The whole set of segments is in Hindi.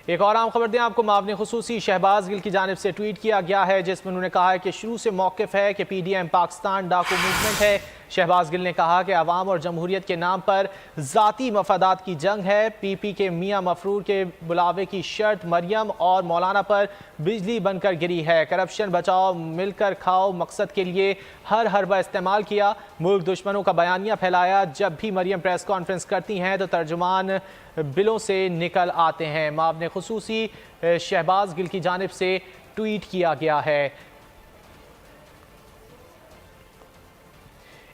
एक और आम खबर दें आपको। मामले खुसूसी शहबाज गिल की जानिब से ट्वीट किया गया है जिसमें उन्होंने कहा है कि शुरू से मौक़िफ़ है कि PDM पाकिस्तान डाकू मूवमेंट है। शहबाज गिल ने कहा कि अवाम और जमहूरियत के नाम पर ज़ाती मफादात की जंग है। PP के मियाँ मफरूर के बुलावे की शर्त मरियम और मौलाना पर बिजली बनकर गिरी है। करप्शन बचाओ मिलकर खाओ मकसद के लिए हर हरबा इस्तेमाल किया। मुल्क दुश्मनों का बयानिया फैलाया। जब भी मरियम प्रेस कॉन्फ्रेंस करती हैं तो तर्जुमान बिलों से निकल आते हैं। मामले खुसूसी शहबाज गिल की जानिब से ट्वीट किया गया है।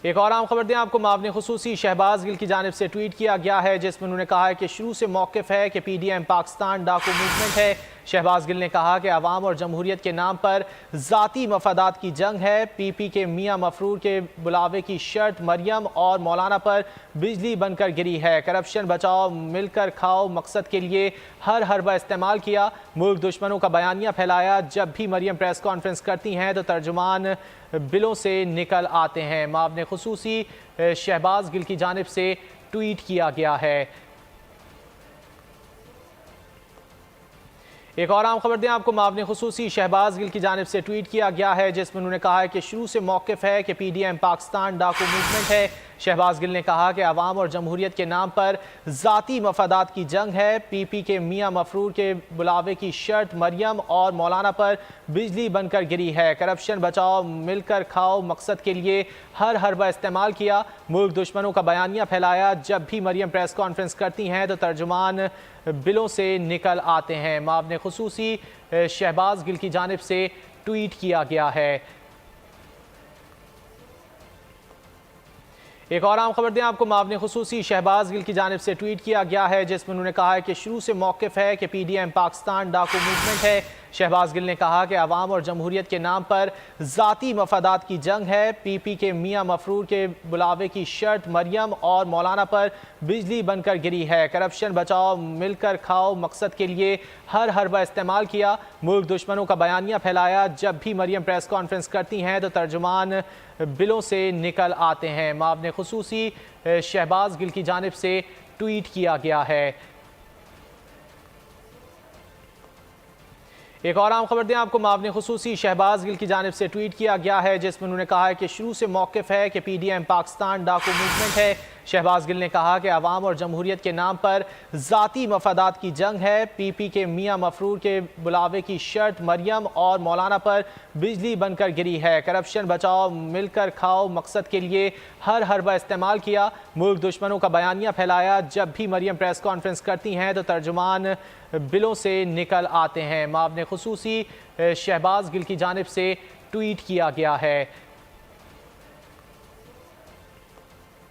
एक और आम खबर दें आपको। मामले खुसूसी शहबाज गिल की जानिब से ट्वीट किया गया है जिसमें उन्होंने कहा है कि शुरू से मौक़िफ़ है कि PDM पाकिस्तान डाकू मूवमेंट है। शहबाज गिल ने कहा कि अवाम और जमहूरियत के नाम पर ज़ाती मफादात की जंग है। PP के मियाँ मफरूर के बुलावे की शर्त मरियम और मौलाना पर बिजली बनकर गिरी है। करप्शन बचाओ मिलकर खाओ मकसद के लिए हर हरबा इस्तेमाल किया। मुल्क दुश्मनों का बयानिया फैलाया। जब भी मरियम प्रेस कॉन्फ्रेंस करती हैं तो तर्जुमान बिलों से निकल आते हैं। मामले खुसूसी शहबाज गिल की जानिब से ट्वीट किया गया है। एक और आम खबर दें आपको। मामले खुसूसी शहबाज गिल की जानिब से ट्वीट किया गया है जिसमें उन्होंने कहा है कि शुरू से मौक़िफ़ है कि PDM पाकिस्तान डाकू मूवमेंट है। शहबाज गिल ने कहा कि अवाम और जमहूरियत के नाम पर ज़ाती मफादात की जंग है। PP के मियाँ मफरूर के बुलावे की शर्त मरियम और मौलाना पर बिजली बनकर गिरी है। करप्शन बचाओ मिलकर खाओ मकसद के लिए हर हरबा इस्तेमाल किया। मुल्क दुश्मनों का बयानिया फैलाया। जब भी मरियम प्रेस कॉन्फ्रेंस करती हैं तो तर्जुमान बिलों से निकल आते हैं। मामले खुसूसी शहबाज गिल की जानिब से ट्वीट किया गया है। एक और आम खबर दें आपको। मामले खुसूसी शहबाज गिल की जानिब से ट्वीट किया गया है जिसमें उन्होंने कहा है कि शुरू से मौक़िफ़ है कि PDM पाकिस्तान डाकू मूवमेंट है। शहबाज गिल ने कहा कि अवाम और जमहूरियत के नाम पर ज़ाती मफादात की जंग है। PP के मियाँ मफरूर के बुलावे की शर्त मरियम और मौलाना पर बिजली बनकर गिरी है। करप्शन बचाओ मिलकर खाओ मकसद के लिए हर हरबा इस्तेमाल किया। मुल्क दुश्मनों का बयानिया फैलाया। जब भी मरियम प्रेस कॉन्फ्रेंस करती हैं तो तर्जुमान बिलों से निकल आते हैं। मामले खुसूसी शहबाज गिल की जानिब से ट्वीट किया गया है। एक और आम खबर दें आपको। मामले खुसूसी शहबाज गिल की जानिब से ट्वीट किया गया है जिसमें उन्होंने कहा है कि शुरू से मौक़िफ़ है कि PDM पाकिस्तान डाकू मूवमेंट है। शहबाज गिल ने कहा कि अवाम और जमहूरियत के नाम पर ज़ाती मफादात की जंग है। PP के मियाँ मफरूर के बुलावे की शर्त मरियम और मौलाना पर बिजली बनकर गिरी है। करप्शन बचाओ मिलकर खाओ मकसद के लिए हर हरबा इस्तेमाल किया। मुल्क दुश्मनों का बयानिया फैलाया। जब भी मरियम प्रेस कॉन्फ्रेंस करती हैं तो तर्जुमान बिलों से निकल आते हैं। मामले खुसूसी शहबाज गिल की जानिब से ट्वीट किया गया है। एक और आम खबर दें आपको। मामले खुसूसी शहबाज गिल की जानिब से ट्वीट किया गया है जिसमें उन्होंने कहा है कि शुरू से मौक़िफ़ है कि PDM पाकिस्तान डाकू मूवमेंट है। शहबाज गिल ने कहा कि अवाम और जमहूरियत के नाम पर ज़ाती मफादात की जंग है। PP के मियाँ मफरूर के बुलावे की शर्त मरियम और मौलाना पर बिजली बनकर गिरी है। करप्शन बचाओ मिलकर खाओ मकसद के लिए हर हरबा इस्तेमाल किया। मुल्क दुश्मनों का बयानिया फैलाया। जब भी मरियम प्रेस कॉन्फ्रेंस करती हैं तो तर्जुमान बिलों से निकल आते हैं। मामले खुसूसी शहबाज गिल की जानिब से ट्वीट किया गया है।